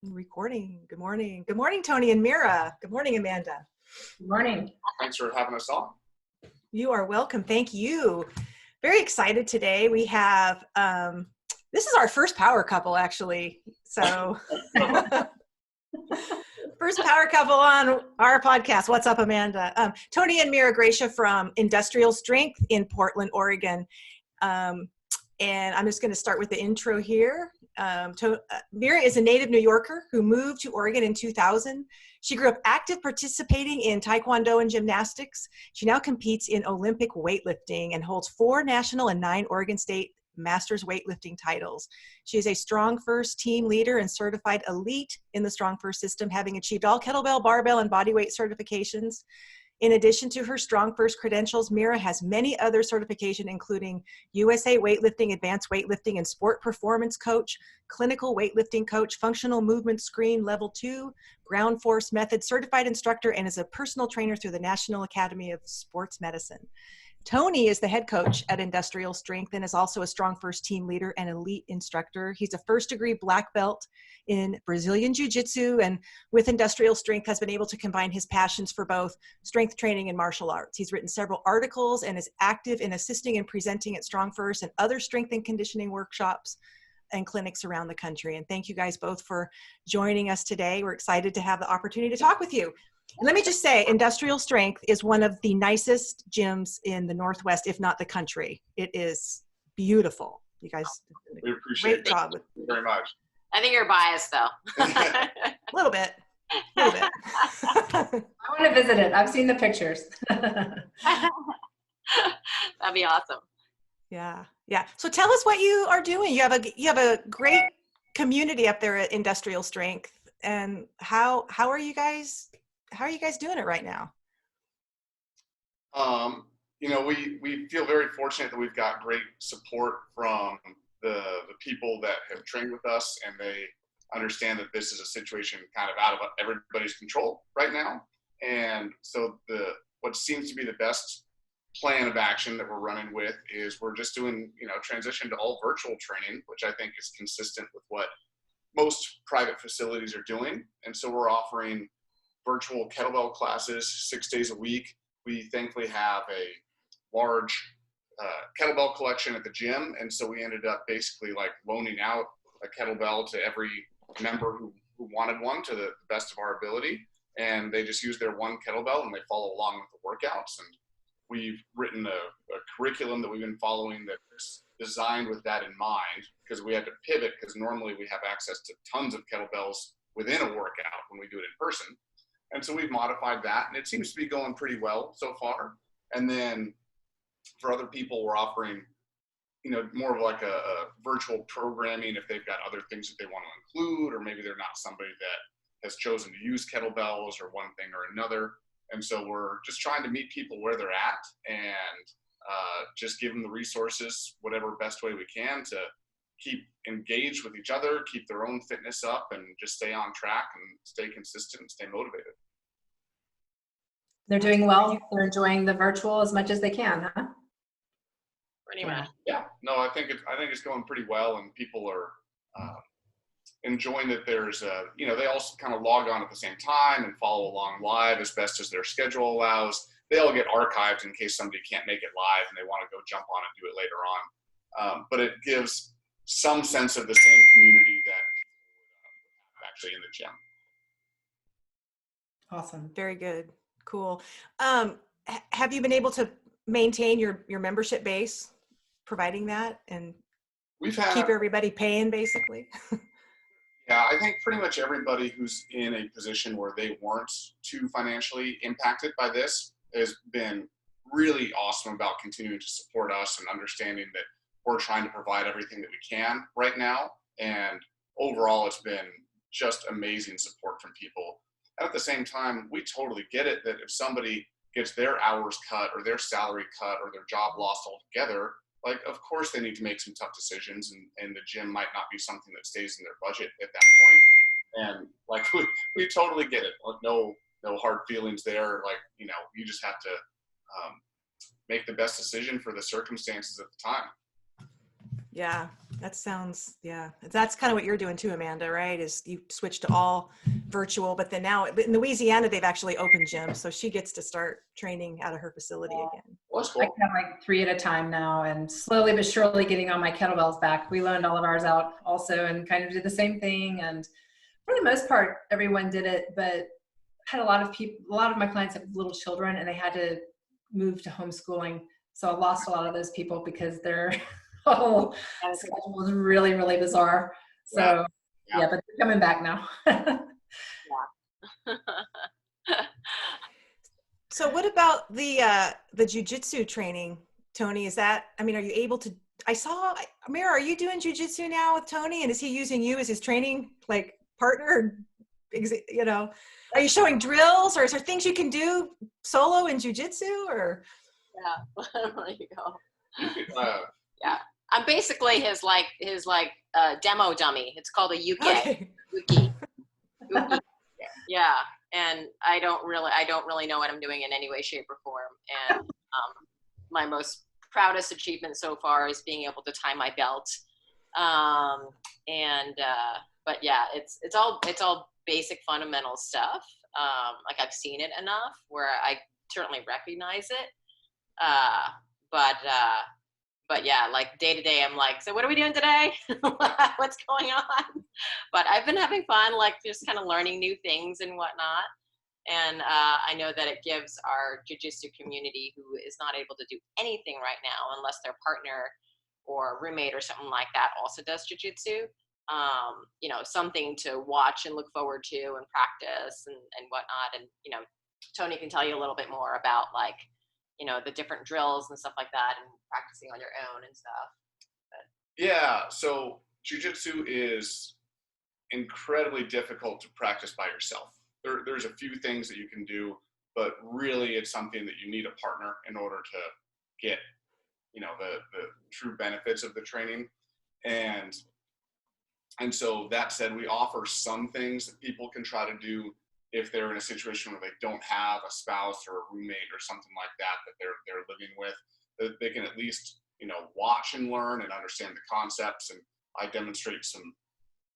Recording. Good morning. Good morning, Tony and Mira. Good morning, Amanda. Good morning. Thanks for having us on. You are welcome. Thank you. Very excited today. We have, this is our first power couple, actually. So, first power couple on our podcast. What's up, Amanda? Tony and Mira Gracia from Industrial Strength in Portland, Oregon. And I'm just going to start with the intro here. Mira is a native New Yorker who moved to Oregon in 2000. She grew up active participating in Tae Keon-Do and gymnastics. She now competes in Olympic weightlifting and holds 4 national and 9 Oregon State Masters weightlifting titles. She is a Strongfirst Team Leader and certified elite in the Strongfirst system, having achieved all kettlebell, barbell, and bodyweight certifications. In addition to her Strongfirst credentials, Mira has many other certifications, including USA Weightlifting, Advanced Weightlifting and Sport Performance Coach, Clinical Weightlifting Coach, Functional Movement Screen Level 2, Ground Force Method Certified Instructor, and is a personal trainer through the National Academy of Sports Medicine. Tony is the head coach at Industrial Strength and is also a Strongfirst Team Leader and elite instructor. He's a first-degree black belt in Brazilian Jiu-Jitsu, and with Industrial Strength has been able to combine his passions for both strength training and martial arts. He's written several articles and is active in assisting and presenting at Strongfirst and other strength and conditioning workshops and clinics around the country. And thank you guys both for joining us today. We're excited to have the opportunity to talk with you. And let me just say, Industrial Strength is one of the nicest gyms in the Northwest, if not the country. It is beautiful. You guys we appreciate great job. Thank you very much. I think you're biased, though. A little bit. I want to visit it. I've seen the pictures. That'd be awesome. Yeah. So tell us what you are doing. You have a great community up there at Industrial Strength, and how are you guys doing it right now? We feel very fortunate that we've got great support from the people that have trained with us, and they understand that this is a situation kind of out of everybody's control right now. And so what seems to be the best plan of action that we're running with is we're just doing, transition to all virtual training, which I think is consistent with what most private facilities are doing. And so we're offering virtual kettlebell classes 6 days a week. We thankfully have a large kettlebell collection at the gym, and so we ended up basically like loaning out a kettlebell to every member who wanted one to the best of our ability, and they just use their one kettlebell and they follow along with the workouts. And we've written a curriculum that we've been following that's designed with that in mind, because we had to pivot, because normally we have access to tons of kettlebells within a workout when we do it in person. And so we've modified that, and it seems to be going pretty well so far. And then for other people, we're offering, more of like a virtual programming if they've got other things that they want to include, or maybe they're not somebody that has chosen to use kettlebells or one thing or another. And so we're just trying to meet people where they're at and just give them the resources, whatever best way we can, to keep engaged with each other, keep their own fitness up, and just stay on track and stay consistent and stay motivated. They're doing well. They're enjoying the virtual as much as they can, huh? Pretty much. Yeah. No, I think it's going pretty well, and people are enjoying that. There's they also kind of log on at the same time and follow along live as best as their schedule allows. They all get archived in case somebody can't make it live and they want to go jump on and do it later on. But it gives some sense of the same community that actually in the gym. Awesome. Very good. Cool. Have you been able to maintain your membership base, providing that, and keep everybody paying, basically? Yeah, I think pretty much everybody who's in a position where they weren't too financially impacted by this has been really awesome about continuing to support us and understanding that we're trying to provide everything that we can right now. And overall, it's been just amazing support from people. And at the same time, we totally get it that if somebody gets their hours cut or their salary cut or their job lost altogether, like, of course they need to make some tough decisions, and the gym might not be something that stays in their budget at that point. And like, we totally get it. Like, no hard feelings there. Like, you just have to make the best decision for the circumstances at the time. Yeah, that sounds, yeah. That's kind of what you're doing too, Amanda, right? Is you switch to all virtual, but then now in Louisiana, they've actually opened gyms. So she gets to start training out of her facility again. Well, that's I cool. have like 3 at a time now, and slowly but surely getting on my kettlebells back. We loaned all of ours out also and kind of did the same thing. And for the most part, everyone did it, but had a lot of my clients have little children and they had to move to homeschooling. So I lost a lot of those people because their whole schedule was really, really bizarre. So Yeah. yeah, but they're coming back now. So what about the jujitsu training, Tony? Is that, I mean, are you able to, I saw, Mira, are you doing jujitsu now with Tony? And is he using you as his training like partner? You know, are you showing drills, or is there things you can do solo in jujitsu, or? Yeah, there you go. Uh, Yeah, I'm basically his demo dummy. It's called a Yuke. Okay. Yuki. Yeah, and I don't really know what I'm doing in any way, shape, or form. And my most proudest achievement so far is being able to tie my belt. But yeah, it's all basic fundamental stuff. Like I've seen it enough where I certainly recognize it. But yeah, like day to day, I'm like, so what are we doing today? What's going on? But I've been having fun, like just kind of learning new things and whatnot. And I know that it gives our jiu-jitsu community who is not able to do anything right now unless their partner or roommate or something like that also does jiu-jitsu, something to watch and look forward to and practice and whatnot. And, Tony can tell you a little bit more about like, the different drills and stuff like that and practicing on your own and stuff. yeah, so jiu-jitsu is incredibly difficult to practice by yourself. There's a few things that you can do, but really it's something that you need a partner in order to get, the true benefits of the training. And so that said, we offer some things that people can try to do if they're in a situation where they don't have a spouse or a roommate or something like that they're living with, that they can at least, watch and learn and understand the concepts. And I demonstrate some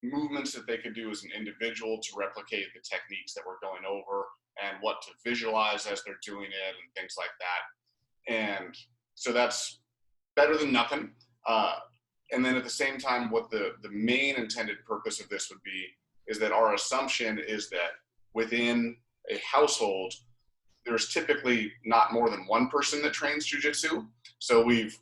movements that they can do as an individual to replicate the techniques that we're going over and what to visualize as they're doing it and things like that. And so that's better than nothing. And then at the same time, what the main intended purpose of this would be is that our assumption is that within a household, there's typically not more than one person that trains jiu-jitsu. So we've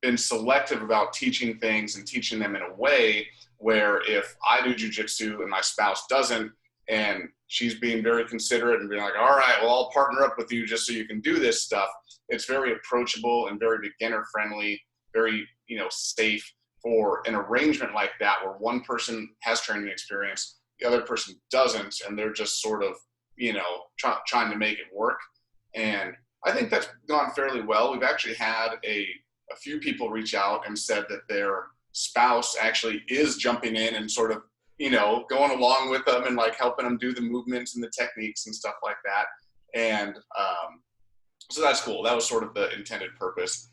been selective about teaching things and teaching them in a way where if I do jiu-jitsu and my spouse doesn't, and she's being very considerate and being like, all right, well, I'll partner up with you just so you can do this stuff. It's very approachable and very beginner friendly, very, safe for an arrangement like that where one person has training experience, the other person doesn't, and they're just sort of, trying to make it work. And I think that's gone fairly well. We've actually had a few people reach out and said that their spouse actually is jumping in and sort of, going along with them and like helping them do the movements and the techniques and stuff like that. And so that's cool. That was sort of the intended purpose.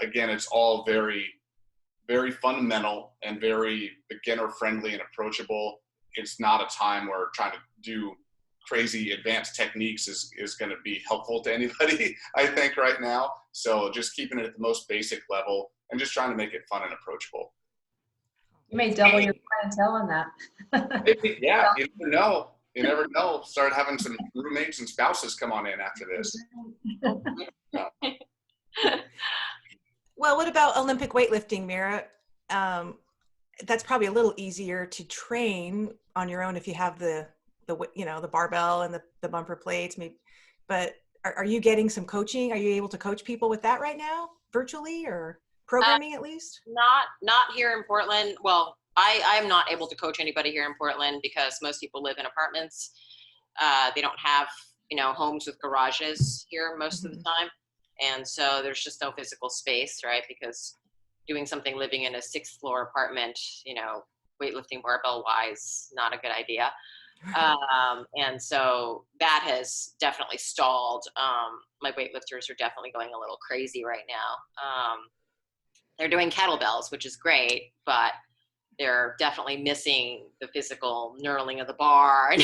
Again, it's all very, very fundamental and very beginner friendly and approachable. It's not a time where trying to do crazy advanced techniques is going to be helpful to anybody, I think, right now. So just keeping it at the most basic level and just trying to make it fun and approachable. You may double your clientele on that. Yeah, you never know. Start having some roommates and spouses come on in after this. Well, what about Olympic weightlifting, Mira? That's probably a little easier to train on your own if you have the barbell and the bumper plates. Maybe, but are you getting some coaching? Are you able to coach people with that right now, virtually or programming at least? Not here in Portland. Well, I'm not able to coach anybody here in Portland because most people live in apartments. They don't have, homes with garages here most of the time. And so there's just no physical space, right? Because doing something living in a 6th floor apartment, weightlifting barbell wise, not a good idea. And so that has definitely stalled. My weightlifters are definitely going a little crazy right now. they're doing kettlebells, which is great, but they're definitely missing the physical knurling of the bar.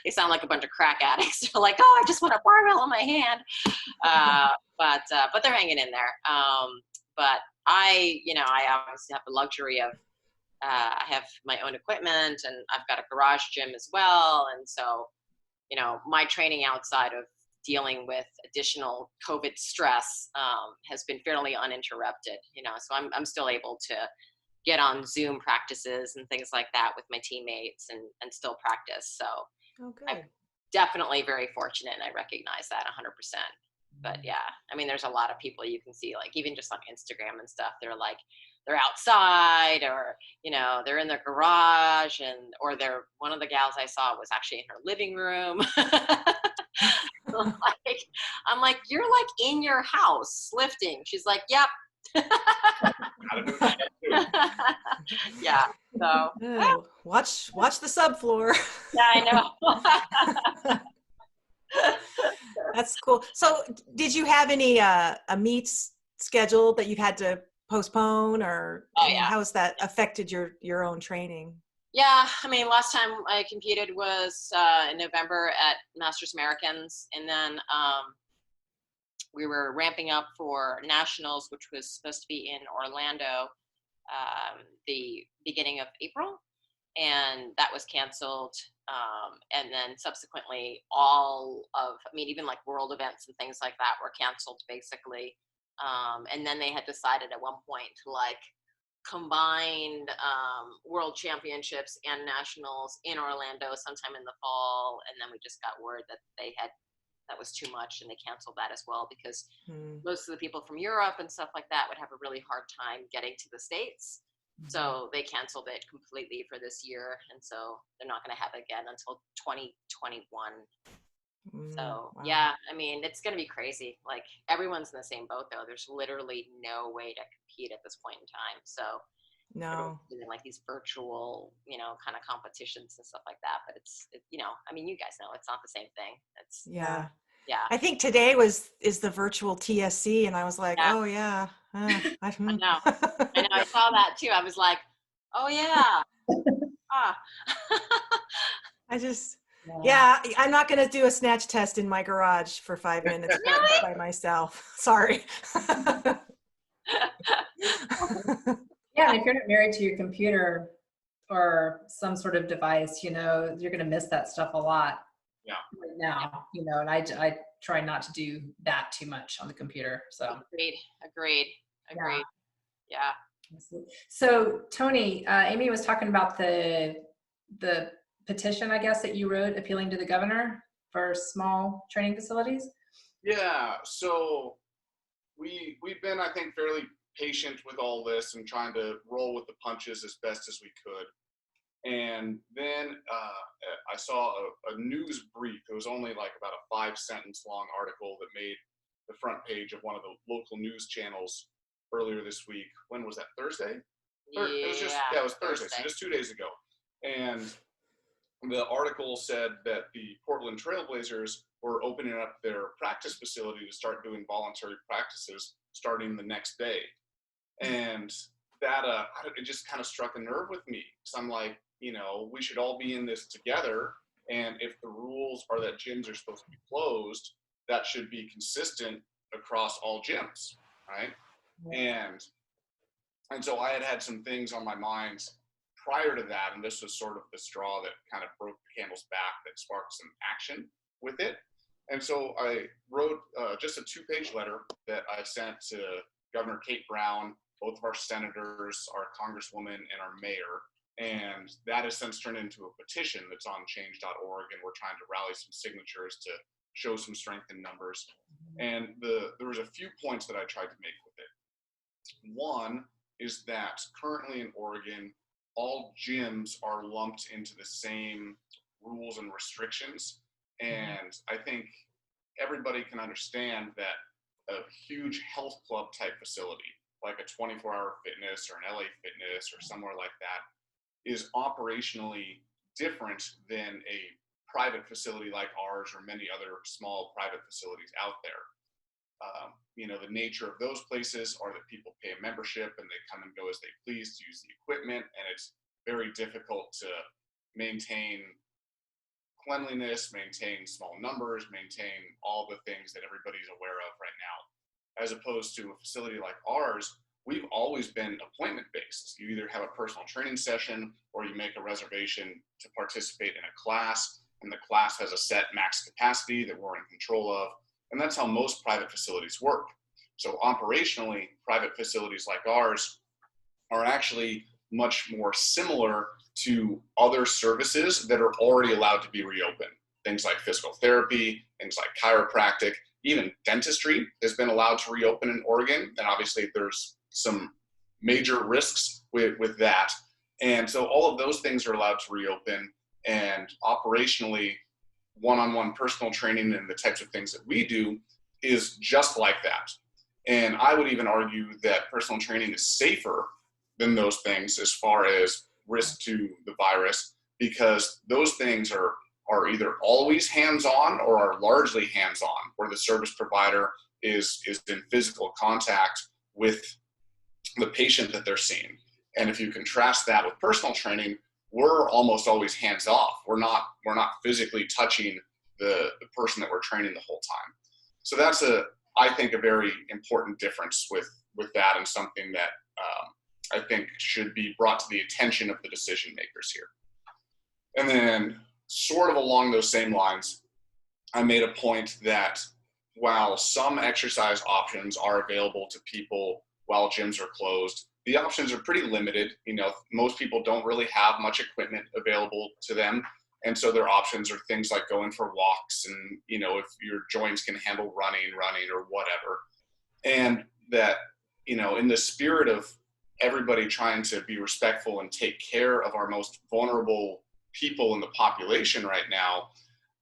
They sound like a bunch of crack addicts. They're like, oh, I just want a barbell in my hand. But they're hanging in there. But I obviously have the luxury of, I have my own equipment, and I've got a garage gym as well. And so, my training outside of dealing with additional COVID stress has been fairly uninterrupted, so I'm still able to get on Zoom practices and things like that with my teammates and still practice. So I'm definitely very fortunate, and I recognize that 100%. But yeah, I mean, there's a lot of people you can see, like even just on Instagram and stuff, they're outside, or, they're in their garage, or one of the gals I saw was actually in her living room. I'm like, you're like in your house lifting. She's like, yep. Yeah. So oh, watch the subfloor. yeah, I know. That's cool. So did you have any meets scheduled that you've had to postpone, or how has that affected your own training? Yeah, I mean, last time I competed was in November at Masters Americans, and then we were ramping up for Nationals, which was supposed to be in Orlando the beginning of April, and that was canceled. And then subsequently even like world events and things like that were canceled basically. And then they had decided at one point to like combine world championships and nationals in Orlando sometime in the fall. And then we just got word that that was too much, and they canceled that as well, because most of the people from Europe and stuff like that would have a really hard time getting to the States. So they canceled it completely for this year. And so they're not going to have it again until 2021. So wow. yeah, I mean, it's going to be crazy. Like everyone's in the same boat though. There's literally no way to compete at this point in time. So No. doing like these virtual, kind of competitions and stuff like that. But I mean, you guys know it's not the same thing. It's Yeah. Yeah. I think today is the virtual TSC, and I was like, oh yeah. I know. I saw that too. I was like, oh yeah. I'm not going to do a snatch test in my garage for 5 minutes by myself. Sorry. Yeah, and if you're not married to your computer or some sort of device, you're going to miss that stuff a lot. Yeah. Right now, and I try not to do that too much on the computer. So agreed. Yeah. So Tony, Amy was talking about the petition, I guess, that you wrote appealing to the governor for small training facilities. Yeah. So we've been, I think, fairly patient with all this and trying to roll with the punches as best as we could. And then I saw a news brief. It was only like about a 5-sentence long article that made the front page of one of the local news channels earlier this week. When was that? Thursday? It was Thursday. So just 2 days ago. And the article said that the Portland Trailblazers were opening up their practice facility to start doing voluntary practices starting the next day. And that it just kind of struck a nerve with me. So I'm like, we should all be in this together. And if the rules are that gyms are supposed to be closed, that should be consistent across all gyms, right? And so I had some things on my mind prior to that, and this was sort of the straw that kind of broke the camel's back that sparked some action with it. And so I wrote just a 2-page letter that I sent to Governor Kate Brown, both of our senators, our congresswoman, and our mayor. And that has since turned into a petition that's on change.org, and we're trying to rally some signatures to show some strength in numbers. And there was a few points that I tried to make with it. One is that currently in Oregon, all gyms are lumped into the same rules and restrictions. And I think everybody can understand that a huge health club type facility, like a 24-hour fitness or an LA Fitness or somewhere like that, is operationally different than a private facility like ours or many other small private facilities out there. you know, the nature of those places are that people pay a membership and they come and go as they please to use the equipment, and it's very difficult to maintain cleanliness, maintain small numbers, maintain all the things that everybody's aware of right now. As opposed to a facility like ours, we've always been appointment based. You either have a personal training session or you make a reservation to participate in a class, and the class has a set max capacity that we're in control of. And that's how most private facilities work. So operationally, private facilities like ours are actually much more similar to other services that are already allowed to be reopened. Things like physical therapy, things like chiropractic, even dentistry has been allowed to reopen in Oregon. And obviously there's some major risks with that. And so all of those things are allowed to reopen, and operationally, one-on-one personal training and the types of things that we do is just like that. And I would even argue that personal training is safer than those things as far as risk to the virus, because those things are either always hands-on or are largely hands-on, where the service provider is in physical contact with the patient that they're seeing. And if you contrast that with personal training, we're almost always hands off. We're not physically touching the person that we're training the whole time. So that's I think a very important difference with that, and something that I think should be brought to the attention of the decision makers here. And then sort of along those same lines, I made a point that while some exercise options are available to people while gyms are closed, the options are pretty limited. You know, most people don't really have much equipment available to them. And so their options are things like going for walks, and, you know, if your joints can handle running or whatever. And that, you know, in the spirit of everybody trying to be respectful and take care of our most vulnerable people in the population right now,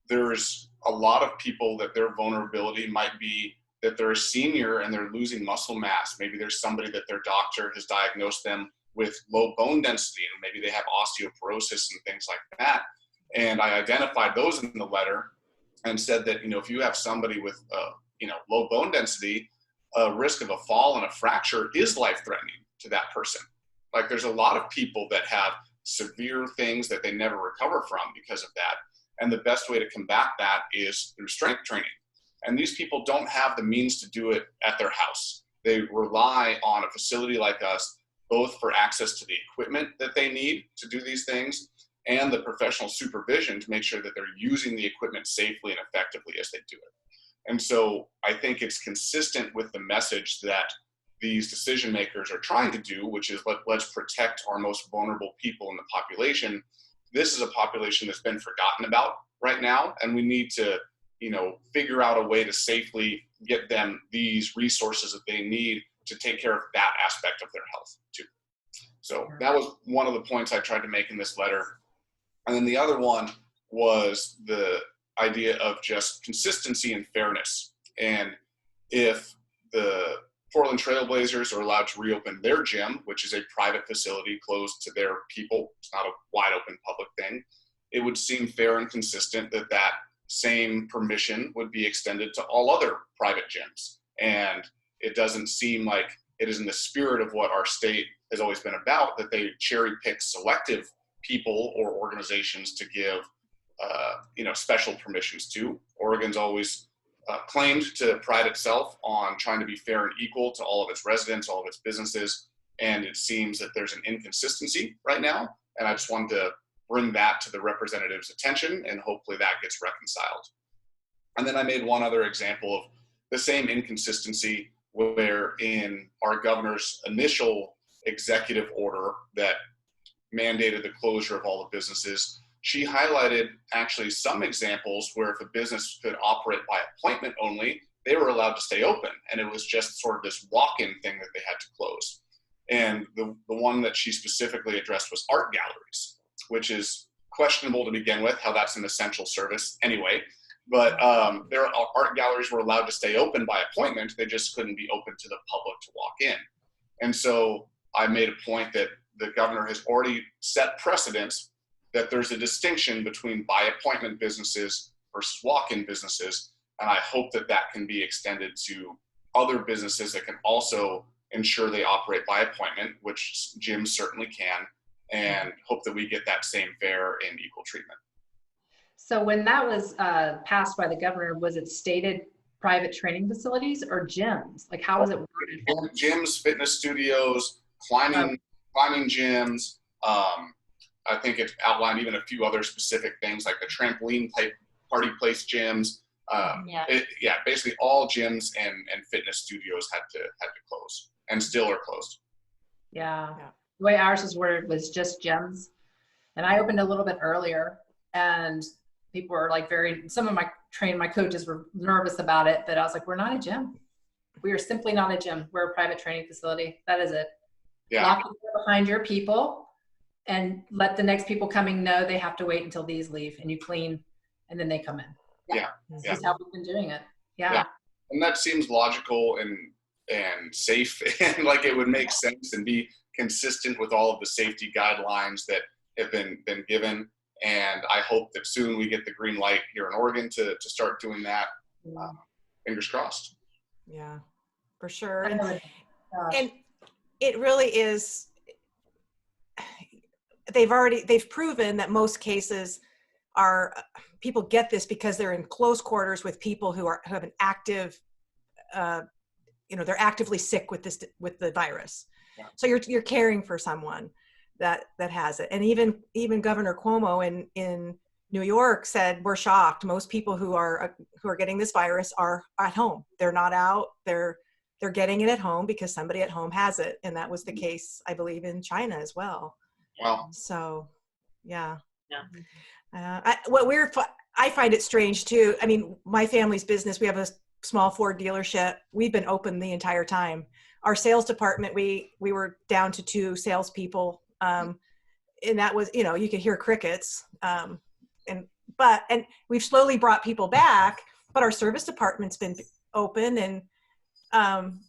there's a lot of people that their vulnerability might be that they're a senior and they're losing muscle mass. Maybe there's somebody that their doctor has diagnosed them with low bone density, and maybe they have osteoporosis and things like that. And I identified those in the letter and said that, you know, if you have somebody with, you know, low bone density, a risk of a fall and a fracture is life-threatening to that person. Like, there's a lot of people that have severe things that they never recover from because of that. And the best way to combat that is through strength training. And these people don't have the means to do it at their house. They rely on a facility like us, both for access to the equipment that they need to do these things and the professional supervision to make sure that they're using the equipment safely and effectively as they do it. And so I think it's consistent with the message that these decision makers are trying to do, which is let's protect our most vulnerable people in the population. This is a population that's been forgotten about right now, and we need to, you know, figure out a way to safely get them these resources that they need to take care of that aspect of their health too. So that was one of the points I tried to make in this letter. And then the other one was the idea of just consistency and fairness. And if the Portland Trailblazers are allowed to reopen their gym, which is a private facility closed to their people, it's not a wide open public thing, it would seem fair and consistent that that same permission would be extended to all other private gyms. And it doesn't seem like it is in the spirit of what our state has always been about, that they cherry pick selective people or organizations to give you know, special permissions to. Oregon's always claimed to pride itself on trying to be fair and equal to all of its residents, all of its businesses, and it seems that there's an inconsistency right now. And I just wanted to bring that to the representative's attention, and hopefully that gets reconciled. And then I made one other example of the same inconsistency, where in our governor's initial executive order that mandated the closure of all the businesses, she highlighted actually some examples where if a business could operate by appointment only, they were allowed to stay open. And it was just sort of this walk-in thing that they had to close. And the one that she specifically addressed was art galleries, which is questionable to begin with, how that's an essential service anyway. But their art galleries were allowed to stay open by appointment. They just couldn't be open to the public to walk in. And so I made a point that the governor has already set precedents that there's a distinction between by appointment businesses versus walk-in businesses. And I hope that that can be extended to other businesses that can also ensure they operate by appointment, which gyms certainly can, and hope that we get that same fair and equal treatment. So when that was passed by the governor, was it stated private training facilities or gyms? Like, how was it worded? Gyms, fitness studios, climbing gyms. I think it's outlined even a few other specific things like the trampoline type party place gyms. Basically all gyms and fitness studios had to close and still are closed. Yeah. The way ours was worded was just gyms. And I opened a little bit earlier, and people were like some of my coaches were nervous about it, but I was like, we're not a gym. We are simply not a gym. We're a private training facility. That is it. Yeah. Lock the door behind your people and let the next people coming know they have to wait until these leave, and you clean, and then they come in. Yeah. This is how we've been doing it. Yeah. And that seems logical and safe, and like it would make sense and be consistent with all of the safety guidelines that have been given. And I hope that soon we get the green light here in Oregon to start doing that. Fingers crossed. Yeah, for sure. And it really is, they've proven that most cases are, people get this because they're in close quarters with people who have an active, they're actively sick with the virus. Yeah. So you're caring for someone that has it. And even Governor Cuomo in New York said, we're shocked. Most people who are getting this virus are at home. They're not out. They're getting it at home because somebody at home has it. And that was the case, I believe, in China as well. Wow. So, yeah. Yeah. I find it strange too. I mean, my family's business, we have a small Ford dealership. We've been open the entire time. Our sales department, we were down to 2 salespeople. And that was, you could hear crickets. And we've slowly brought people back, but our service department's been open, and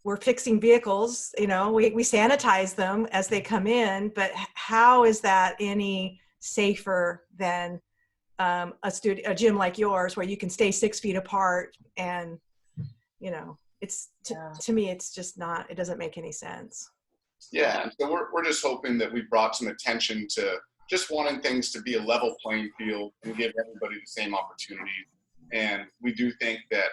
we're fixing vehicles, we sanitize them as they come in, but how is that any safer than a gym like yours where you can stay 6 feet apart? And, to me, it's just not, it doesn't make any sense. Yeah, and so we're just hoping that we brought some attention to just wanting things to be a level playing field and give everybody the same opportunities. And we do think that,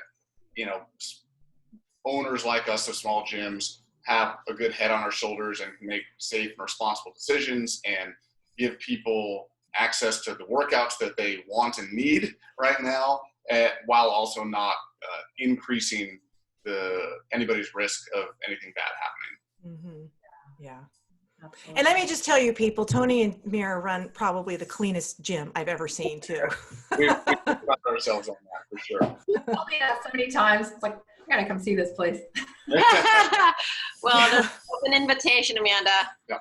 owners like us of small gyms have a good head on our shoulders and can make safe and responsible decisions and give people access to the workouts that they want and need right now, while also not increasing anybody's risk of anything bad happening. Mm-hmm. Yeah. Absolutely. And let me just tell you, people, Tony and Mira run probably the cleanest gym I've ever seen too. We've got ourselves on that for sure. Told me that so many times. It's like, I gotta come see this place. Well, there's an invitation, Amanda. Yeah.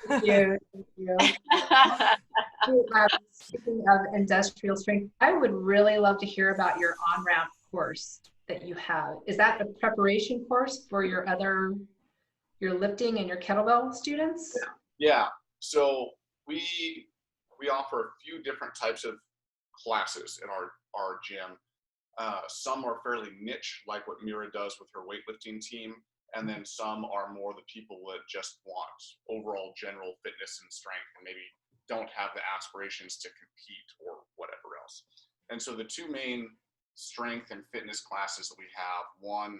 Thank you. Speaking of industrial strength, I would really love to hear about your on-ramp course that you have. Is that a preparation course for your lifting and your kettlebell students? Yeah. So we offer a few different types of classes in our gym. Some are fairly niche, like what Mira does with her weightlifting team, and then some are more the people that just want overall general fitness and strength and maybe don't have the aspirations to compete or whatever else. And so the 2 main strength and fitness classes that we have, one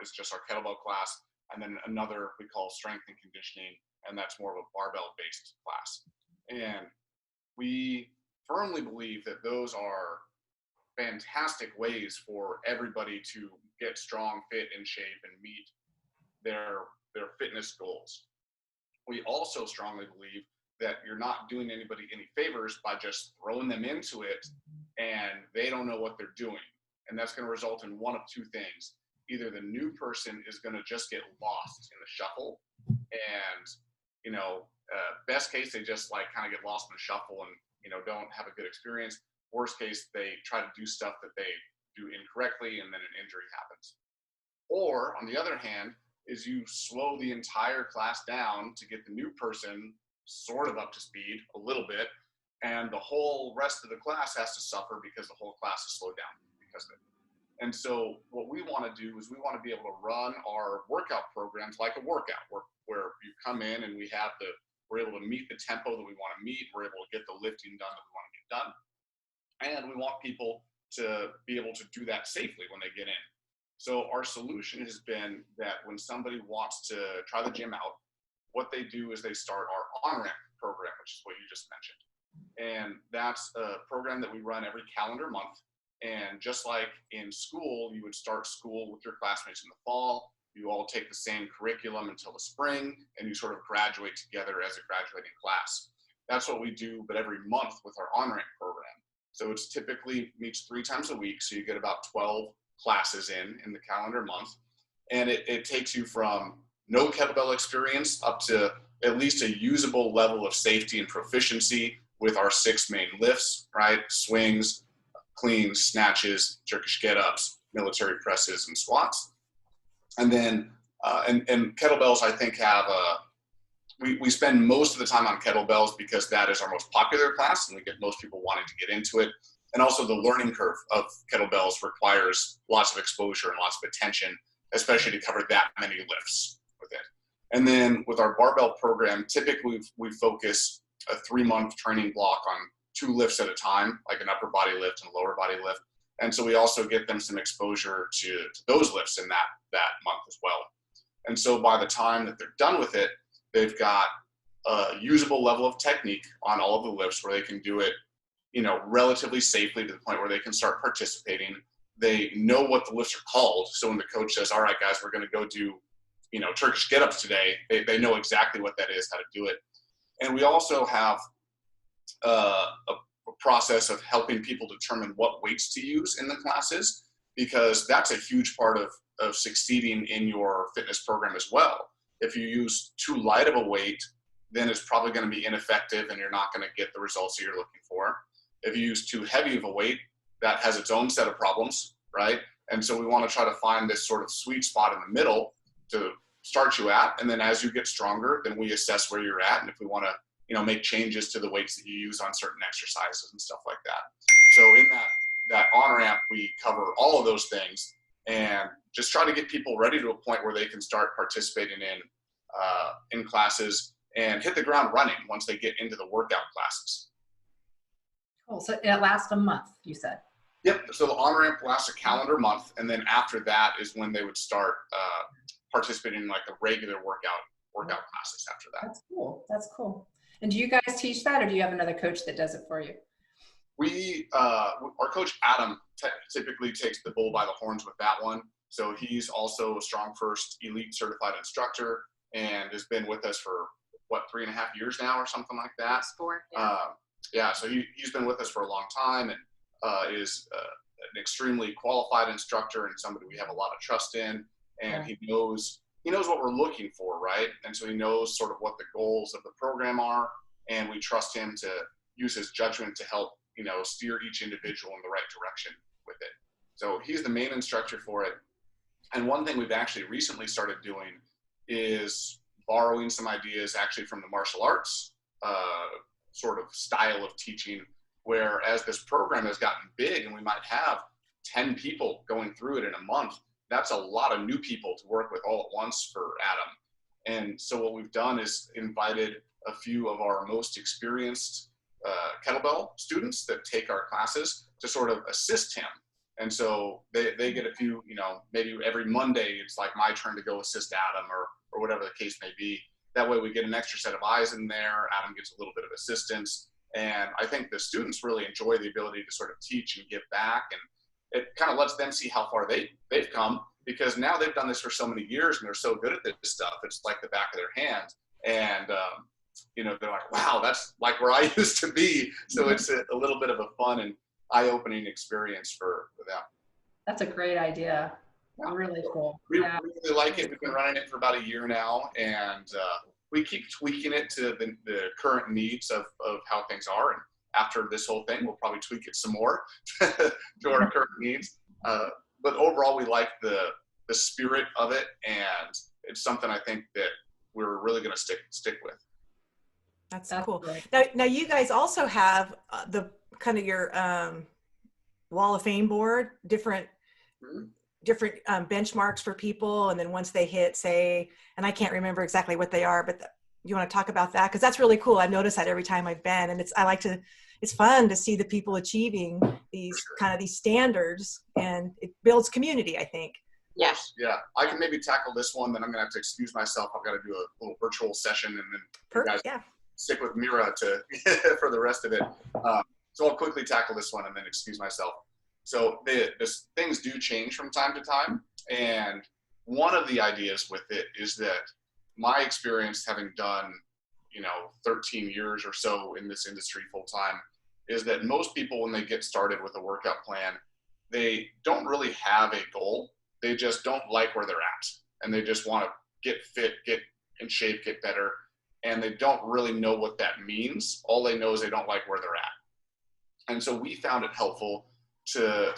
is just our kettlebell class, and then another we call strength and conditioning, and that's more of a barbell based class. And we firmly believe that those are fantastic ways for everybody to get strong, fit, in shape, and meet their fitness goals. We also strongly believe that you're not doing anybody any favors by just throwing them into it and they don't know what they're doing. And that's going to result in one of 2 things. Either the new person is going to just get lost in the shuffle, and best case they just like kind of get lost in the shuffle and don't have a good experience. Worst case, they try to do stuff that they do incorrectly and then an injury happens. Or on the other hand, is you slow the entire class down to get the new person sort of up to speed a little bit, and the whole rest of the class has to suffer because the whole class is slowed down because of it. And so what we want to do is we want to be able to run our workout programs like a workout where you come in and we're able to meet the tempo that we want to meet. We're able to get the lifting done that we want to get done. And we want people to be able to do that safely when they get in. So our solution has been that when somebody wants to try the gym out, what they do is they start our on-ramp program, which is what you just mentioned. And that's a program that we run every calendar month. And just like in school, you would start school with your classmates in the fall. You all take the same curriculum until the spring, and you sort of graduate together as a graduating class. That's what we do, but every month with our on-ramp program. So it's typically meets 3 times a week. So you get about 12 classes in the calendar month. And it takes you from no kettlebell experience up to at least a usable level of safety and proficiency with our 6 main lifts, right? Swings, cleans, snatches, Turkish get-ups, military presses, and squats. And then, and kettlebells, I think, have we spend most of the time on kettlebells because that is our most popular class and we get most people wanting to get into it. And also the learning curve of kettlebells requires lots of exposure and lots of attention, especially to cover that many lifts with it. And then with our barbell program, typically we focus a 3-month training block on 2 lifts at a time, like an upper body lift and a lower body lift. And so we also get them some exposure to those lifts in that month as well. And so by the time that they're done with it, they've got a usable level of technique on all of the lifts where they can do it, relatively safely to the point where they can start participating. They know what the lifts are called. So when the coach says, all right, guys, we're going to go do, Turkish get-ups today, they know exactly what that is, how to do it. And we also have a process of helping people determine what weights to use in the classes, because that's a huge part of succeeding in your fitness program as well. If you use too light of a weight, then it's probably going to be ineffective and you're not going to get the results that you're looking for. If you use too heavy of a weight, that has its own set of problems, right? And so we want to try to find this sort of sweet spot in the middle to start you at. And then as you get stronger, then we assess where you're at. And if we want to, make changes to the weights that you use on certain exercises and stuff like that. So in that on-ramp, we cover all of those things and just try to get people ready to a point where they can start participating in classes and hit the ground running once they get into the workout classes. Cool. So it lasts a month, you said? Yep. So the on-ramp lasts a calendar month. And then after that is when they would start participating in like the regular workout classes after that. That's cool. That's cool. And do you guys teach that, or do you have another coach that does it for you? Our coach Adam typically takes the bull by the horns with that one. So he's also a Strongfirst Elite Certified Instructor and has been with us for 3.5 years now or something like that. 4. Yeah. So he's been with us for a long time and is an extremely qualified instructor and somebody we have a lot of trust in. And he knows what we're looking for, right? And so he knows sort of what the goals of the program are, and we trust him to use his judgment to help, steer each individual in the right direction with it. So he's the main instructor for it. And one thing we've actually recently started doing is borrowing some ideas actually from the martial arts sort of style of teaching, where as this program has gotten big and we might have 10 people going through it in a month, that's a lot of new people to work with all at once for Adam. And so what we've done is invited a few of our most experienced kettlebell students that take our classes to sort of assist him. And so they get a few, maybe every Monday, it's like my turn to go assist Adam or whatever the case may be. That way we get an extra set of eyes in there. Adam gets a little bit of assistance. And I think the students really enjoy the ability to sort of teach and give back. And it kind of lets them see how far they've come, because now they've done this for so many years and they're so good at this stuff. It's like the back of their hand. And, they're like, wow, that's like where I used to be. So it's a little bit of a fun and eye-opening experience for them. That's a great idea. Yeah. Really cool. We really like it. We've been running it for about a year now, and we keep tweaking it to the current needs of how things are. And after this whole thing, we'll probably tweak it some more to our current needs. But overall, we like the spirit of it, and it's something I think that we're really going to stick with. That's cool. Great. Now you guys also have the kind of your Wall of Fame board, different different benchmarks for people. And then once they hit, say, and I can't remember exactly what they are, but you want to talk about that? Because that's really cool. I've noticed that every time I've been, and it's fun to see the people achieving these kind of these standards, and it builds community, I think. Yes. Yeah. I can maybe tackle this one, then I'm going to have to excuse myself. I've got to do a little virtual session, and then you guys stick with Mira for the rest of it. So I'll quickly tackle this one and then excuse myself. So things do change from time to time. And one of the ideas with it is that my experience, having done, 13 years or so in this industry full time, is that most people, when they get started with a workout plan, they don't really have a goal. They just don't like where they're at, and they just want to get fit, get in shape, get better. And they don't really know what that means. All they know is they don't like where they're at. And so we found it helpful to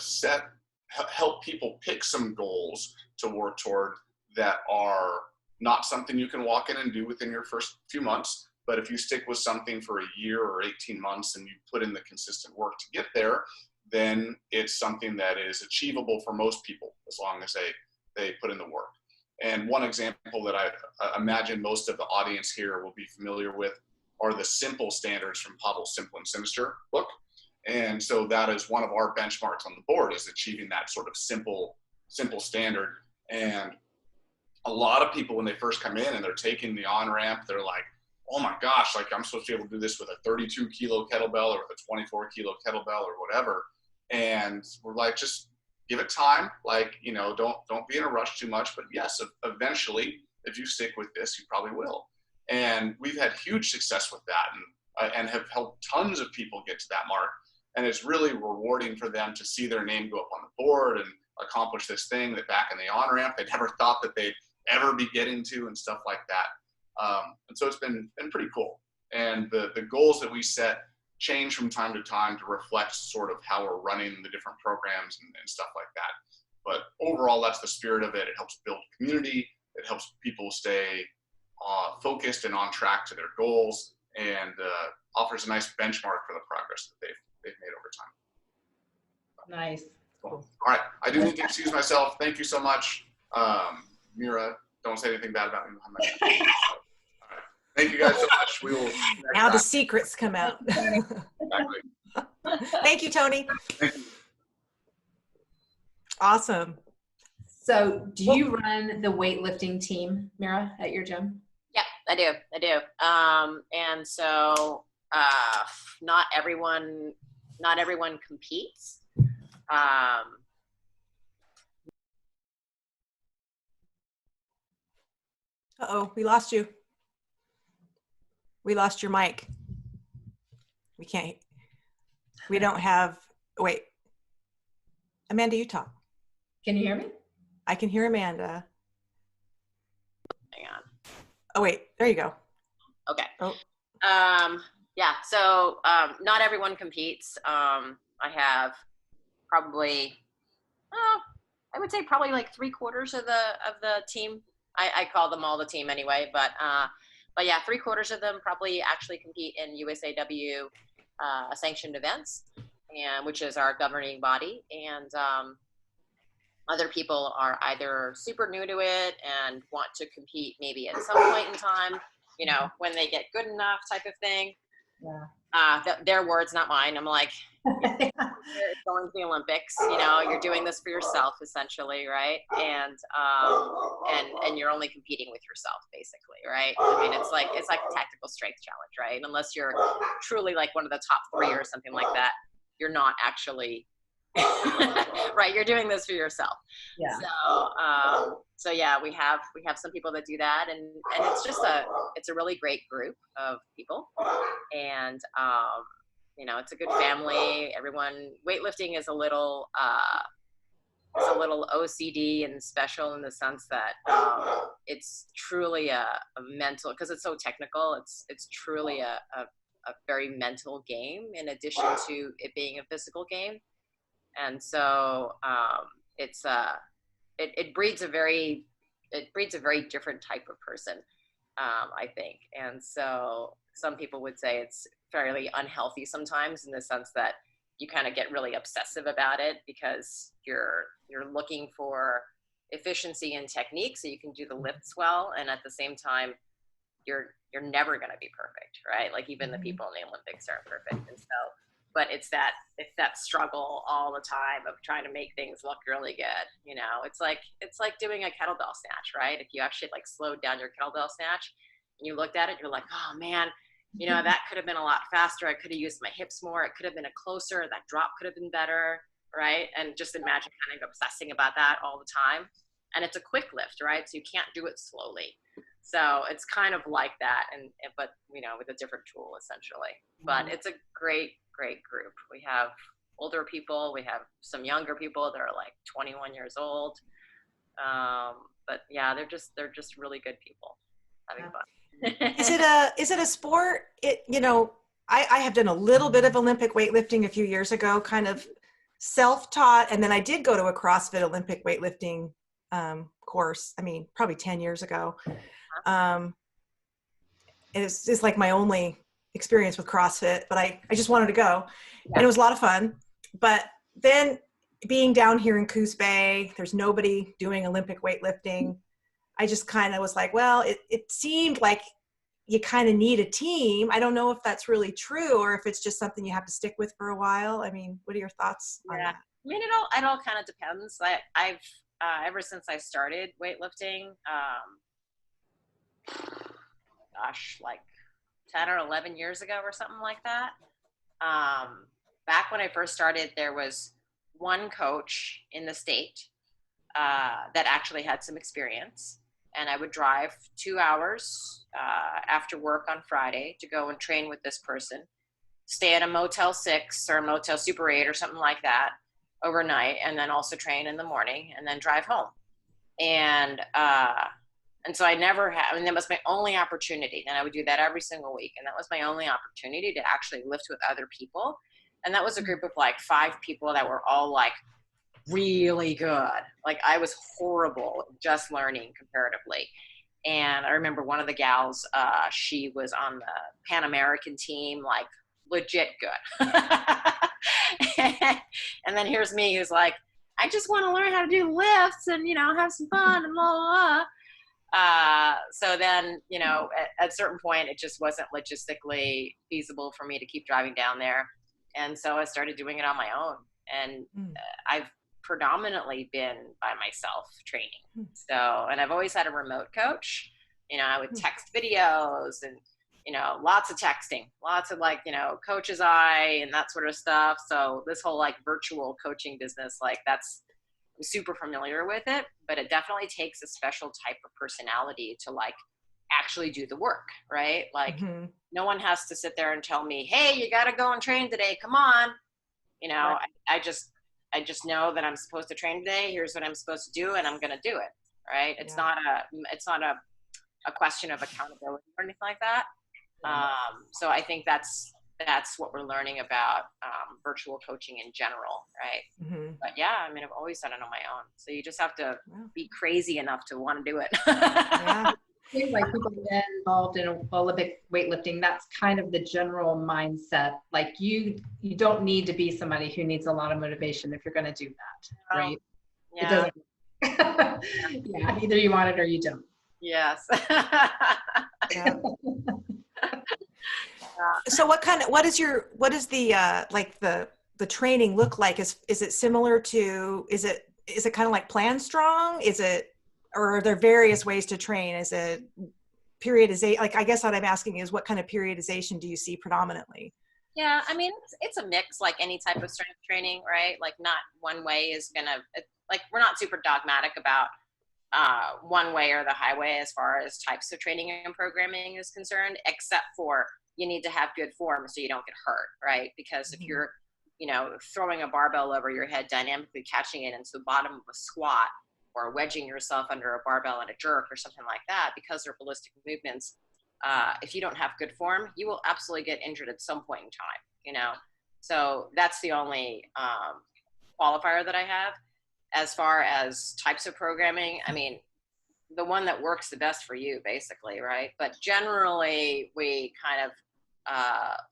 help people pick some goals to work toward that are not something you can walk in and do within your first few months. But if you stick with something for a year or 18 months and you put in the consistent work to get there, then it's something that is achievable for most people as long as they put in the work. And one example that I imagine most of the audience here will be familiar with are the simple standards from Pavel's Simple and Sinister book. And so that is one of our benchmarks on the board, is achieving that sort of simple standard. And a lot of people, when they first come in and they're taking the on-ramp, they're like, oh my gosh, like I'm supposed to be able to do this with a 32 kilo kettlebell or with a 24 kilo kettlebell or whatever. And we're like, just give it time. Like, don't be in a rush too much, but yes, eventually, if you stick with this, you probably will. And we've had huge success with that, and have helped tons of people get to that mark. And it's really rewarding for them to see their name go up on the board and accomplish this thing that back in the on-ramp, they never thought that they'd ever be getting to, and stuff like that. And so it's been pretty cool. And the goals that we set change from time to time to reflect sort of how we're running the different programs and stuff like that. But overall, that's the spirit of it. It helps build community. It helps people stay focused and on track to their goals, and offers a nice benchmark for the progress that they've made over time. Nice. Cool. All right. I do need to excuse myself. Thank you so much. Mira, don't say anything bad about me behind my back. All right. Thank you guys so much. We will. Now the secrets come out. Exactly. Thank you, Tony. Thank you. Awesome. So do you run the weightlifting team, Mira, at your gym? Yeah, I do. And so not everyone competes. Uh-oh, we lost you. We lost your mic. We don't have, wait. Amanda, you talk. Can you hear me? I can hear Amanda. Hang on. Oh, wait, there you go. Okay. Oh. Yeah, so not everyone competes. I have probably, I would say probably like 3/4 of the team. I call them all the team anyway, but yeah, 3/4 of them probably actually compete in USAW sanctioned events, and which is our governing body. And other people are either super new to it and want to compete maybe at some point in time, when they get good enough type of thing. Yeah. Their words, not mine. I'm like, you're going to the Olympics, you're doing this for yourself essentially, right? And you're only competing with yourself basically, right? I mean, it's like a tactical strength challenge, right? And unless you're truly like one of the top 3 or something like that, you're not actually right. You're doing this for yourself. Yeah. So yeah, we have some people that do that, and it's just it's a really great group of people, and it's a good family. Everyone, weightlifting is a little OCD and special in the sense that it's truly a mental, because it's so technical. It's truly a very mental game in addition to it being a physical game. And so it breeds a very different type of person, I think. And so some people would say it's fairly unhealthy sometimes, in the sense that you kind of get really obsessive about it because you're looking for efficiency and technique so you can do the lifts well, and at the same time you're never going to be perfect, right? Like even the people in the Olympics aren't perfect. And so, but it's that struggle all the time of trying to make things look really good. You know, it's like doing a kettlebell snatch, right? If you actually like slowed down your kettlebell snatch and you looked at it, you're like, oh man, you know, that could have been a lot faster. I could have used my hips more. It could have been a closer, that drop could have been better, right? And just imagine kind of obsessing about that all the time. And it's a quick lift, right? So you can't do it slowly. So it's kind of like that, but you know, with a different tool essentially. But it's a great group. We have older people, we have some younger people that are like 21 years old. But yeah, they're just really good people having fun. Is it a sport? You know, I have done a little bit of Olympic weightlifting a few years ago, kind of self-taught, and then I did go to a CrossFit Olympic weightlifting course. I mean, probably 10 years ago. It's like my only experience with CrossFit, but I just wanted to go, and it was a lot of fun. But then being down here in Coos Bay, there's nobody doing Olympic weightlifting. I just kind of was like, well, it seemed like you kind of need a team. I don't know if that's really true or if it's just something you have to stick with for a while. I mean, what are your thoughts on that? I mean, it all kind of depends. I've ever since I started weightlifting, like 10 or 11 years ago or something like that. Back when I first started, there was one coach in the state that actually had some experience. And I would drive 2 hours after work on Friday to go and train with this person, stay at a Motel 6 or a Motel Super 8 or something like that overnight, and then also train in the morning and then drive home. And so I never had, I mean, that was my only opportunity. And I would do that every single week. And that was my only opportunity to actually lift with other people. And that was a group of like 5 people that were all like really good. Like I was horrible just learning comparatively. And I remember one of the gals, she was on the Pan American team, like legit good. And then here's me who's like, I just want to learn how to do lifts and, you know, have some fun and blah, blah, blah. So then, you know, at a certain point, it just wasn't logistically feasible for me to keep driving down there. And so I started doing it on my own. And I've predominantly been by myself training. So, and I've always had a remote coach. You know, I would text videos and, you know, lots of texting, lots of like, you know, coach's eye and that sort of stuff. So this whole like virtual coaching business, like I'm super familiar with it, but it definitely takes a special type of personality to like actually do the work, right? Like no one has to sit there and tell me, hey, you got to go and train today. Come on. You know, I just know that I'm supposed to train today. Here's what I'm supposed to do. And I'm going to do it. Right. It's not a question of accountability or anything like that. So I think that's what we're learning about virtual coaching in general, right? But yeah, I mean, I've always done it on my own. So you just have to be crazy enough to want to do it. Seems like people get involved in Olympic weightlifting, that's kind of the general mindset. Like you don't need to be somebody who needs a lot of motivation if you're going to do that, right? Yeah. It doesn't. Yeah, either you want it or you don't. Yes. So what is the like the training look like? Is it similar to, is it kind of like Plan Strong? Or are there various ways to train? Is it periodization? Like, I guess what I'm asking is what kind of periodization do you see predominantly? Yeah, I mean, it's a mix like any type of strength training, right? Like not one way is gonna, like we're not super dogmatic about one way or the highway as far as types of training and programming is concerned, except for you need to have good form so you don't get hurt, right? Because if you're, you know, throwing a barbell over your head, dynamically catching it into the bottom of a squat, or wedging yourself under a barbell in a jerk or something like that, because they're ballistic movements, if you don't have good form, you will absolutely get injured at some point in time, you know? So that's the only qualifier that I have. As far as types of programming, I mean, the one that works the best for you, basically, right? But generally, we kind of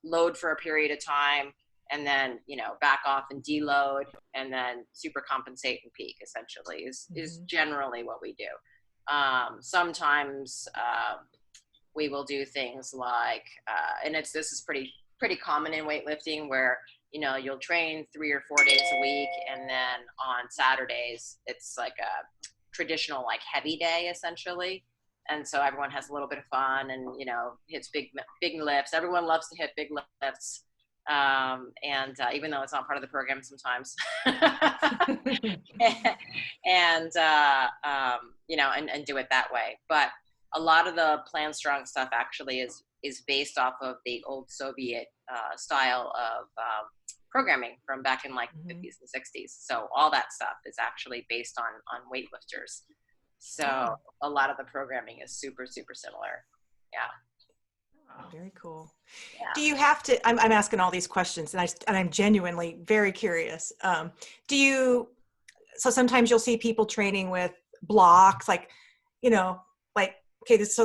load for a period of time and then, back off and deload, and then super compensate and peak, essentially, is generally what we do. Sometimes we will do things like, and this is pretty common in weightlifting, where you'll train 3 or 4 days a week, and then on Saturdays it's like a traditional like heavy day, essentially. And so everyone has a little bit of fun and, hits big lifts. Everyone loves to hit big lifts. Even though it's not part of the program sometimes, and do it that way. But a lot of the Plan Strong stuff actually is based off of the old Soviet style of programming from back in like the 50s and 60s. So all that stuff is actually based on weightlifters. So a lot of the programming is super, super similar. Yeah. Very cool. Yeah. Do you have to, I'm asking all these questions and I'm genuinely very curious. So sometimes you'll see people training with blocks, like, so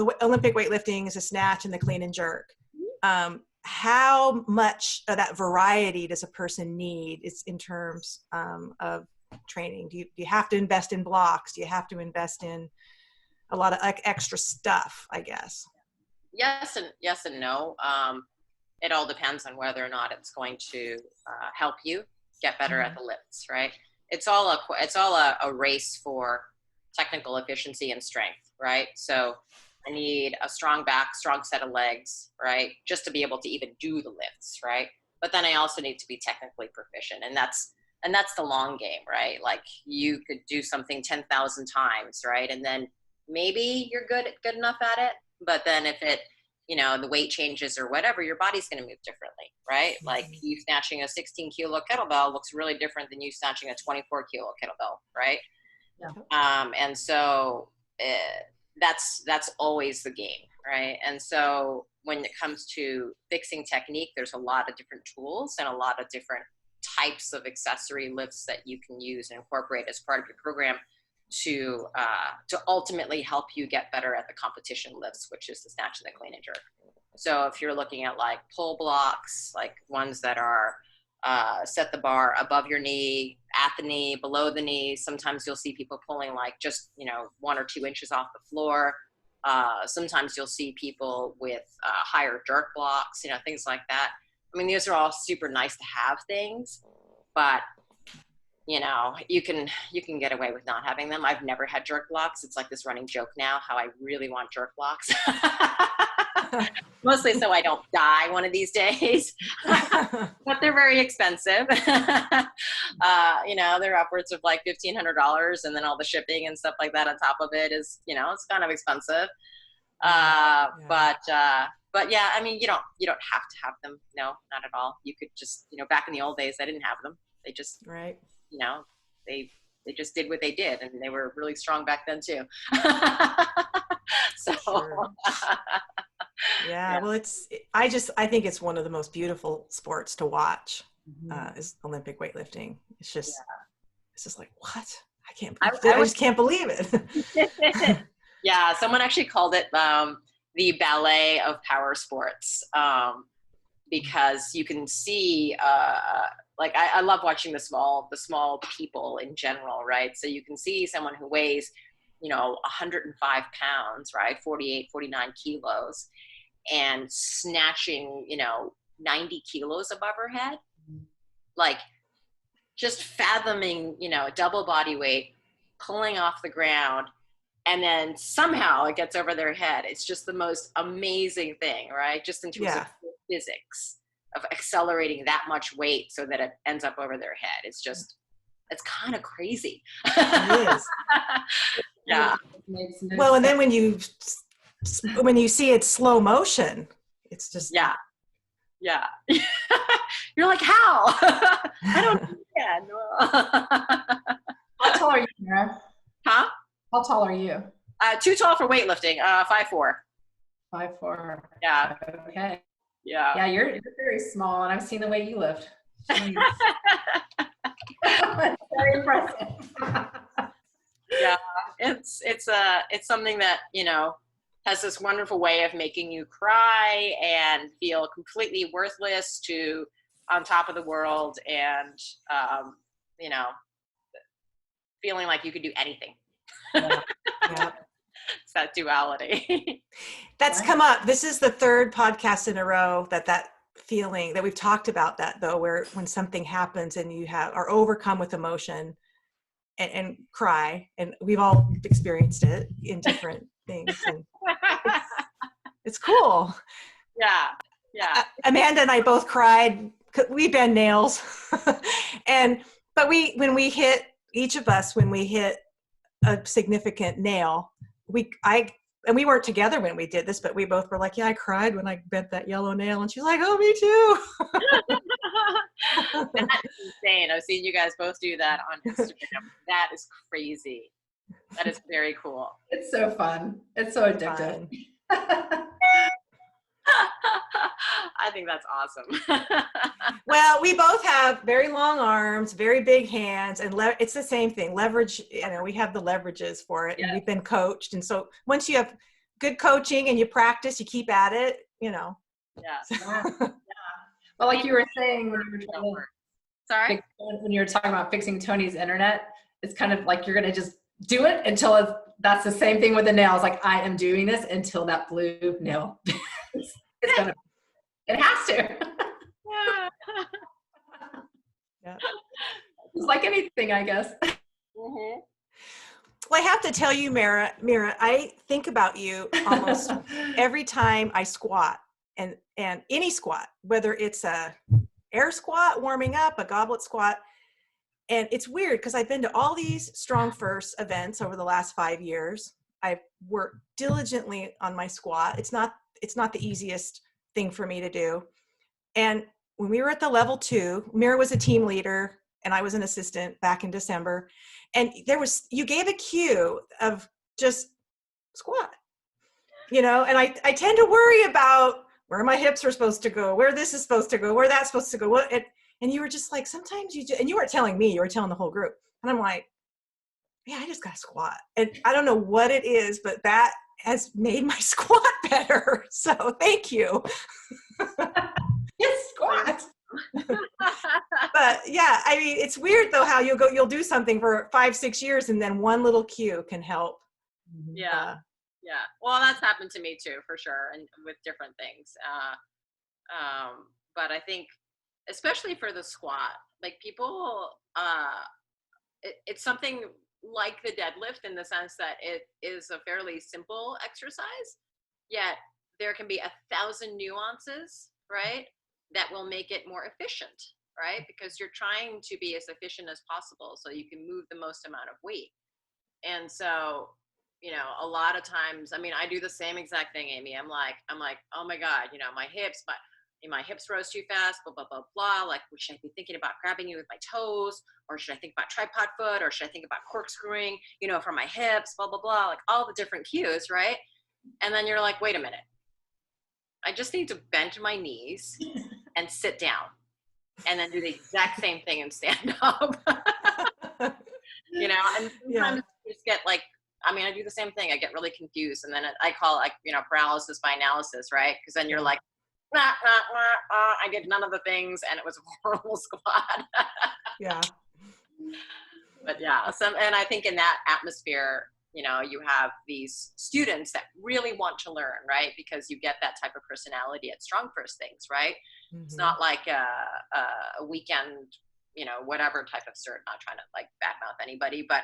the Olympic weightlifting is a snatch and the clean and jerk. How much of that variety does a person need in terms of training? Do you have to invest in blocks? Do you have to invest in a lot of like extra stuff, I guess? Yes and no. It all depends on whether or not it's going to help you get better at the lifts, right? It's all a race for technical efficiency and strength, right? So I need a strong back, strong set of legs, right? Just to be able to even do the lifts, right? But then I also need to be technically proficient, and that's the long game, right? Like you could do something 10,000 times, right? And then maybe you're good enough at it, but then if the weight changes or whatever, your body's going to move differently, right? Like you snatching a 16 kilo kettlebell looks really different than you snatching a 24 kilo kettlebell, right? Yeah. And so that's always the game, right? And so when it comes to fixing technique, there's a lot of different tools and a lot of different types of accessory lifts that you can use and incorporate as part of your program to ultimately help you get better at the competition lifts, which is the snatch and the clean and jerk. So if you're looking at like pull blocks, like ones that are set the bar above your knee, at the knee, below the knee. Sometimes you'll see people pulling like just 1 or 2 inches off the floor. Sometimes you'll see people with higher jerk blocks, things like that. I mean, these are all super nice to have things, but you can get away with not having them. I've never had jerk blocks. It's like this running joke now, how I really want jerk blocks. Mostly so I don't die one of these days, but they're very expensive. They're upwards of like $1,500, and then all the shipping and stuff like that on top of it is, it's kind of expensive. But yeah, I mean, you don't have to have them. No, not at all. You could just, back in the old days, I didn't have them. They just, right. They just did what they did, and they were really strong back then too. So, sure. Yeah, well, I think it's one of the most beautiful sports to watch, is Olympic weightlifting. It's just like, what? I just can't believe it. Yeah, someone actually called it the ballet of power sports, because you can see, like I love watching the small people in general, right? So you can see someone who weighs, 105 pounds, right? 48, 49 kilos, and snatching, 90 kilos above her head, like just fathoming, double body weight, pulling off the ground, and then somehow it gets over their head. It's just the most amazing thing, right? Just in terms of physics of accelerating that much weight so that it ends up over their head. It's kind of crazy. It is. Yeah. Well, and then when you see it slow motion, it's just yeah. You're like, how? I don't understand. How tall are you, Mira? Huh? How tall are you? Too tall for weightlifting. 5'4". 5'4". Yeah. Okay. Yeah. Yeah, you're very small, and I've seen the way you lift. Very impressive. Yeah, it's something that has this wonderful way of making you cry and feel completely worthless to on top of the world and, you know, feeling like you could do anything. Yeah. Yeah. It's that duality. That's come up. This is the third podcast in a row that feeling that we've talked about that though, where when something happens and you are overcome with emotion and cry, and we've all experienced it in different things. And it's cool. Yeah. Yeah. Amanda and I both cried. We bend nails. But when we hit a significant nail, and we weren't together when we did this, but we both were like, yeah, I cried when I bent that yellow nail. And she's like, oh, me too. That's insane. I've seen you guys both do that on Instagram. That is crazy. That is very cool. It's so fun. It's so addictive. I think that's awesome. Well, we both have very long arms, very big hands, and it's the same thing. Leverage, we have the leverages for it, and we've been coached. And so once you have good coaching and you practice, you keep at it, Yeah. Yeah. Well, like you were saying when you were talking about fixing Tony's internet, it's kind of like you're going to just do it until that's the same thing with the nails. Like, I am doing this until that blue nail it has to. Yeah. Yeah. It's like anything, I guess. Mm-hmm. Well, I have to tell you, Mira, I think about you almost every time I squat, and any squat, whether it's a air squat, warming up, a goblet squat. And it's weird because I've been to all these Strongfirst events over the last 5 years. I've worked diligently on my squat. It's not the easiest thing for me to do. And when we were at the level 2, Mira was a team leader and I was an assistant back in December. And you gave a cue of just squat, and I tend to worry about where my hips are supposed to go, where this is supposed to go, where that's supposed to go. And you were just like, sometimes and you weren't telling me, you were telling the whole group. And I'm like, yeah, I just got to squat. And I don't know what it is, but that has made my squat better. So thank you. Yes, squat. But yeah, I mean, it's weird though, how you'll do something for 5-6 years and then one little cue can help. Yeah. Yeah. Well, that's happened to me too, for sure. And with different things. But I think, especially for the squat, like people, it's something like the deadlift in the sense that it is a fairly simple exercise, yet there can be 1,000 nuances, right, that will make it more efficient, right? Because you're trying to be as efficient as possible so you can move the most amount of weight. And so, a lot of times, I mean, I do the same exact thing, Amy. I'm like, oh my God, my hips rose too fast, blah, blah, blah, blah. Like, should I be thinking about grabbing you with my toes? Or should I think about tripod foot? Or should I think about corkscrewing, from my hips, blah, blah, blah. Like all the different cues, right? And then you're like, wait a minute. I just need to bend my knees and sit down. And then do the exact same thing and stand up. And sometimes you just get like, I do the same thing. I get really confused. And then I call it paralysis by analysis, right? Because then you're like, I did none of the things and it was a horrible squat. Yeah. But yeah, and I think in that atmosphere, you have these students that really want to learn, right? Because you get that type of personality at Strongfirst things, right? Mm-hmm. It's not like a weekend, whatever type of cert, not trying to like badmouth anybody, but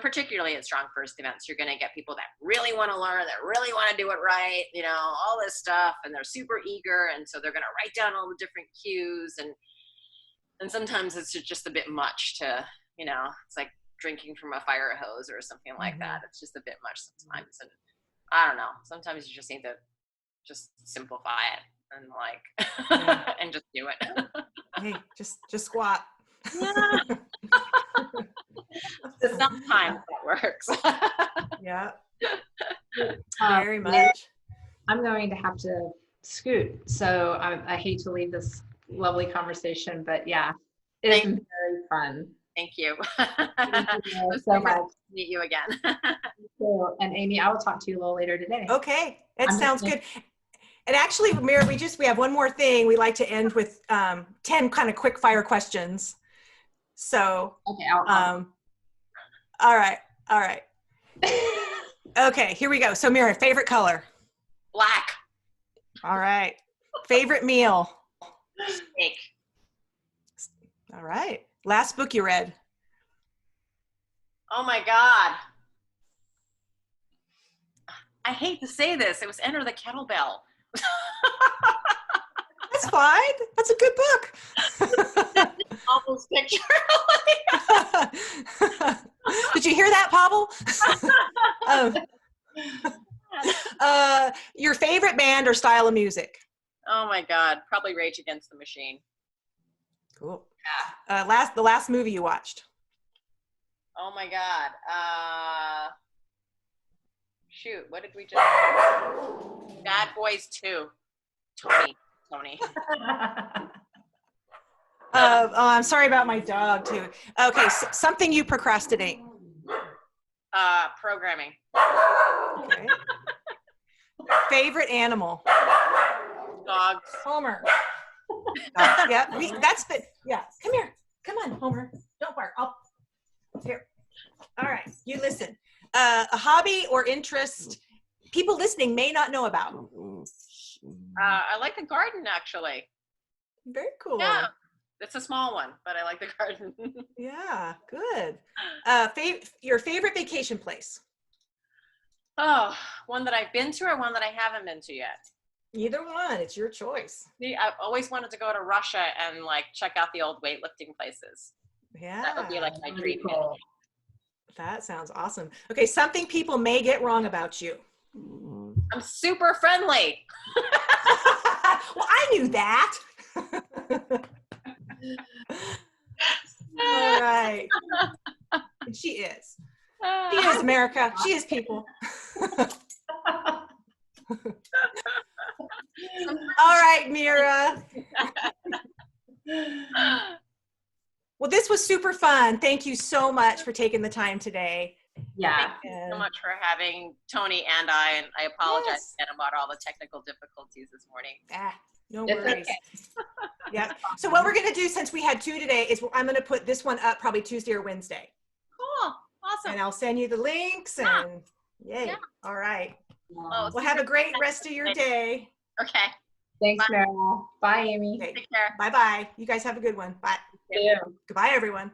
particularly at Strongfirst events, you're going to get people that really want to learn, that really want to do it right, all this stuff, and they're super eager, and so they're going to write down all the different cues, and sometimes it's just a bit much to, it's like drinking from a fire hose or something like that. It's just a bit much sometimes, and I don't know. Sometimes you just need to just simplify it and like, and just do it. Hey, just squat. Yeah. Sometimes that works. Yeah. Very much. I'm going to have to scoot. So I hate to leave this lovely conversation, but yeah, it's been very fun. Thank you. Thank you so much. To meet you again. And Amy, I will talk to you a little later today. Okay. That sounds good. And actually, Mira, we have one more thing. We like to end with 10 kind of quick fire questions. So, Okay. all right. Okay, here we go. So Mira, favorite color? Black. All right. Favorite meal? Steak. All right. Last book you read? Oh my God. I hate to say this. It was Enter the Kettlebell. That's fine. That's a good book. Almost picture. Did you hear that, Pavel? Your favorite band or style of music? Oh my God. Probably Rage Against the Machine. Cool. The last movie you watched? Oh my God. Shoot, what did we just? Bad Boys 2. Tony. Oh, I'm sorry about my dog too. Okay, so something you procrastinate. Programming. Okay. Favorite animal? Dogs. Homer. Dogs. Yeah, yeah. Come here. Come on, Homer. Don't bark. Here. All right. You listen. A hobby or interest people listening may not know about. I like the garden, actually. Very cool. Yeah, it's a small one, but I like the garden. Yeah, good. Your favorite vacation place? Oh, one that I've been to or one that I haven't been to yet? Either one. It's your choice. See, I've always wanted to go to Russia and like check out the old weightlifting places. Yeah. That would be like my dream. Cool. That sounds awesome. Okay, something people may get wrong about you. I'm super friendly. Well, I knew that. All right. And she is. She is America. She is people. All right, Mira. Well, this was super fun. Thank you so much for taking the time today. Yeah. Thank you so much for having Tony and I apologize again about all the technical difficulties this morning. No It's worries. okay. Yeah. So what we're going to do, since we had 2 today, is I'm going to put this one up probably Tuesday or Wednesday. Cool. Awesome. And I'll send you the links and yay. Yeah. All right. Oh, Well, have a great rest of your day. Okay. Thanks, Bye. Meryl. Bye, Amy. Okay. Take care. Bye-bye. You guys have a good one. Bye. Yeah. Goodbye, everyone.